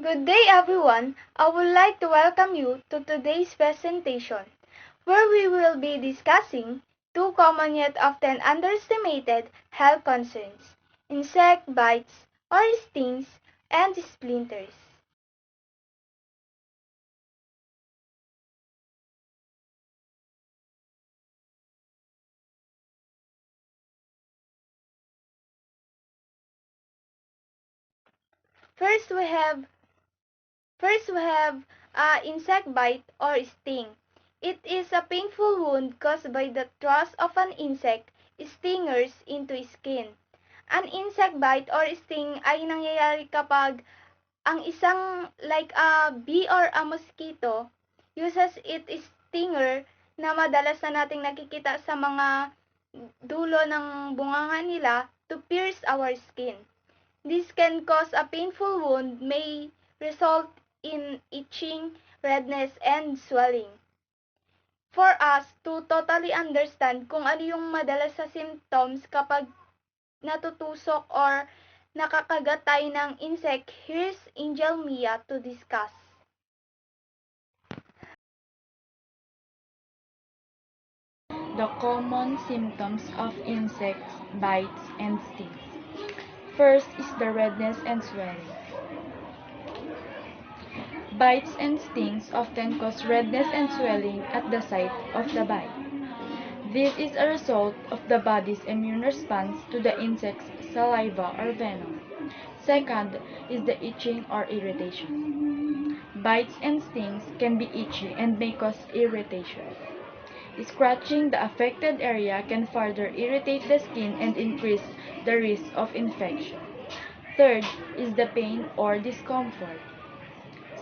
Good day everyone. I would like to welcome you to today's presentation, where we will be discussing two common yet often underestimated health concerns: insect bites or stings and splinters. First we have First we have insect bite or sting. It is a painful wound caused by the thrust of an insect stingers into skin. An insect bite or sting ay nangyayari kapag ang isang like a bee or a mosquito uses its stinger na madalas na nating nakikita sa mga dulo ng bunganga nila to pierce our skin. This can cause a painful wound, may result in itching, redness, and swelling. For us to totally understand kung ano yung madalas sa symptoms kapag natutusok or nakakagat tayo ng insect, here's Angel Mia to discuss. The common symptoms of insect bites and stings. First is the redness and swelling. Bites and stings often cause redness and swelling at the site of the bite. This is a result of the body's immune response to the insect's saliva or venom. Second is the itching or irritation. Bites and stings can be itchy and may cause irritation. Scratching the affected area can further irritate the skin and increase the risk of infection. Third is the pain or discomfort.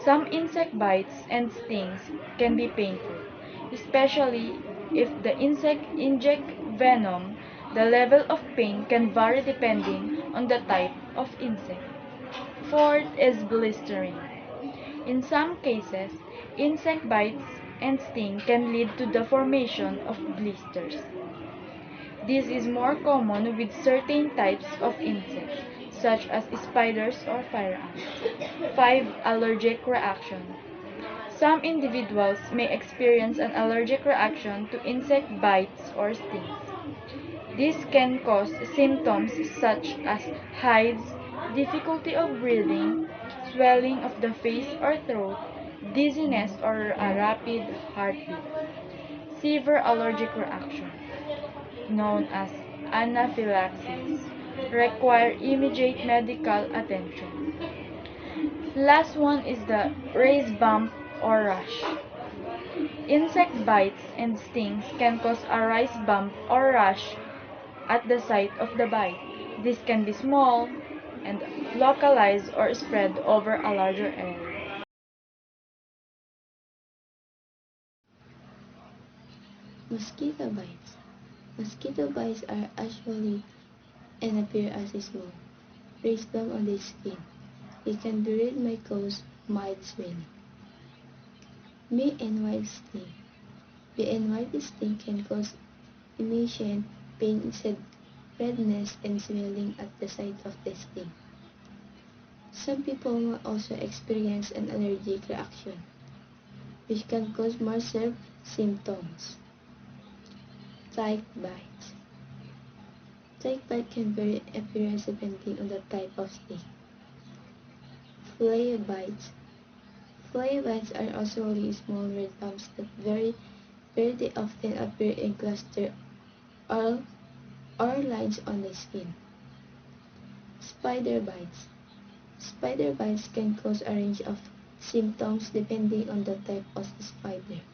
Some insect bites and stings can be painful, especially if the insect injects venom. The level of pain can vary depending on the type of insect. Fourth is blistering. In some cases, insect bites and sting can lead to the formation of blisters. This is more common with certain types of insects, such as spiders or fire ants. 5. Allergic reaction. Some individuals may experience an allergic reaction to insect bites or stings. This can cause symptoms such as hives, difficulty of breathing, swelling of the face or throat, dizziness or a rapid heartbeat. Severe allergic reaction, known as anaphylaxis, require immediate medical attention. Last one is the raised bump or rash. Insect bites and stings can cause a raised bump or rash at the site of the bite. This can be small and localized or spread over a larger area. Mosquito bites. Mosquito bites are actually and appear as a small raised bump on the skin. It can be red, may cause mild swelling. Bee and white sting. Bee and white sting can cause immediate pain, redness, and swelling at the site of the sting. Some people may also experience an allergic reaction, which can cause more severe symptoms. Tick bites. Tick bite can vary in appearance depending on the type of sting. Flea bites. Flea bites are also really small red bumps that very often appear in clusters or lines on the skin. Spider bites. Spider bites can cause a range of symptoms depending on the type of spider.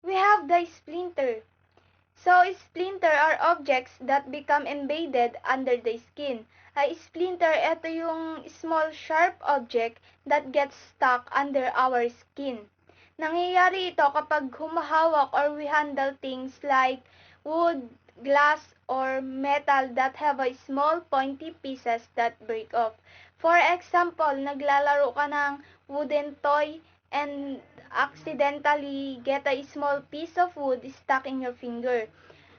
We have the splinter. So, splinter are objects that become embedded under the skin. A splinter, ito yung small sharp object that gets stuck under our skin. Nangyayari ito kapag humahawak or we handle things like wood, glass, or metal that have a small pointy pieces that break off. For example, naglalaro ka ng wooden toy and accidentally get a small piece of wood stuck in your finger.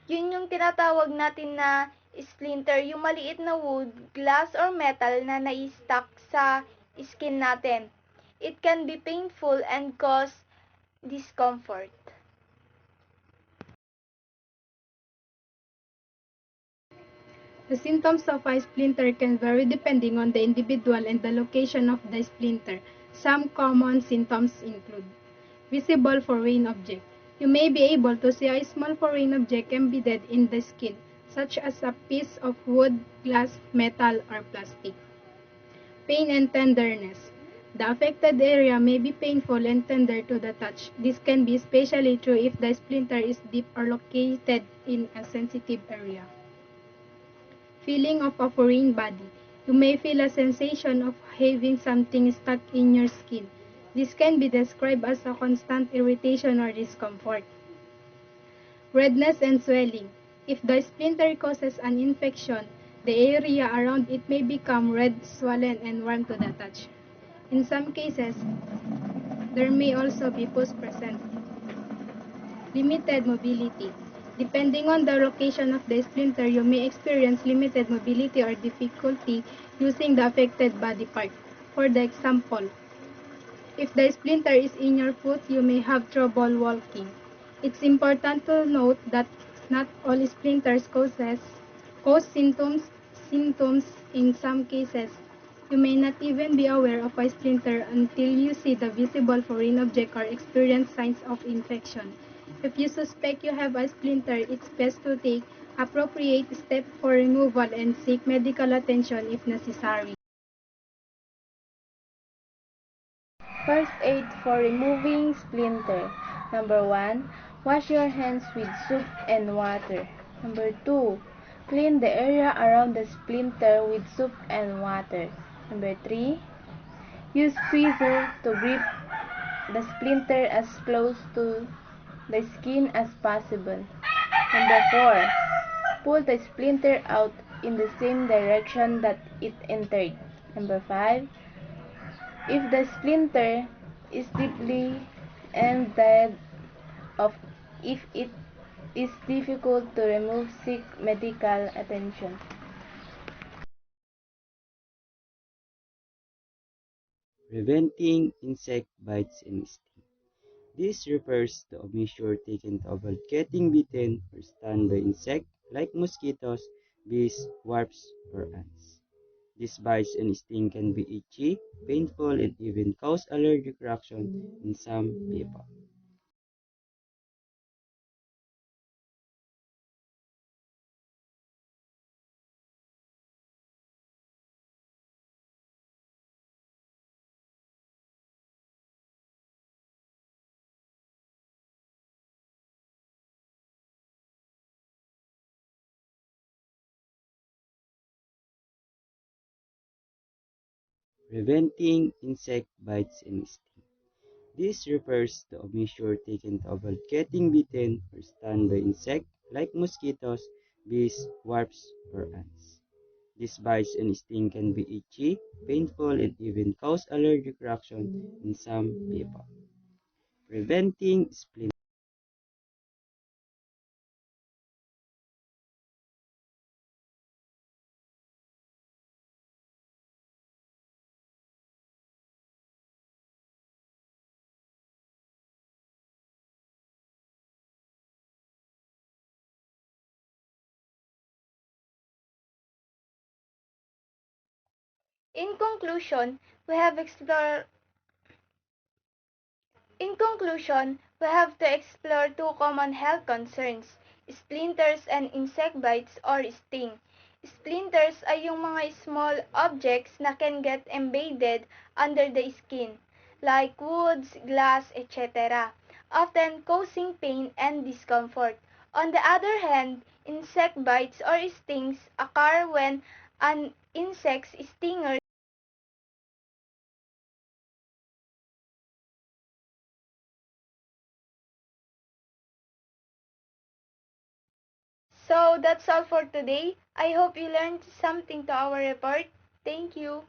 Yun yung tinatawag natin na splinter, yung maliit na wood, glass or metal na nai-stuck sa skin natin. It can be painful and cause discomfort. The symptoms of a splinter can vary depending on the individual and the location of the splinter. Some common symptoms include visible foreign object. You may be able to see a small foreign object embedded in the skin, such as a piece of wood, glass, metal, or plastic. Pain and tenderness. The affected area may be painful and tender to the touch. This can be especially true if the splinter is deep or located in a sensitive area. Feeling of a foreign body. You may feel a sensation of having something stuck in your skin. This can be described as a constant irritation or discomfort. Redness and swelling. If the splinter causes an infection, the area around it may become red, swollen, and warm to the touch. In some cases, there may also be pus present. Limited mobility. Depending on the location of the splinter, you may experience limited mobility or difficulty using the affected body part. For the example, if the splinter is in your foot, you may have trouble walking. It's important to note that not all splinters cause symptoms in some cases. You may not even be aware of a splinter until you see the visible foreign object or experience signs of infection. If you suspect you have a splinter, it's best to take appropriate steps for removal and seek medical attention if necessary. First aid for removing splinter. Number 1. Wash your hands with soap and water. Number 2. Clean the area around the splinter with soap and water. Number 3. Use tweezer to grip the splinter as close to the skin as possible. Number 4. Pull the splinter out in the same direction that it entered. Number 5. If the splinter is deeply embedded of if it is difficult to remove, seek medical attention. Preventing insect bites and sting. This refers to a measure taken to avoid getting bitten or stung by insects like mosquitoes, bees, wasps, or ants. These bites and sting can be itchy, painful, and even cause allergic reaction in some people. Preventing insect bites and sting. This refers to a measure taken to avoid getting bitten or stung by insects like mosquitoes, bees, wasps, or ants. These bites and sting can be itchy, painful, and even cause allergic reaction in some people. Preventing spleen. In conclusion, we have explored In conclusion, we have to explore two common health concerns, splinters and insect bites or sting. Splinters ay yung mga small objects na can get embedded under the skin, like woods, glass, etc., often causing pain and discomfort. On the other hand, insect bites or stings occur when an insect's stinger. So that's all for today. I hope you learned something to our report. Thank you.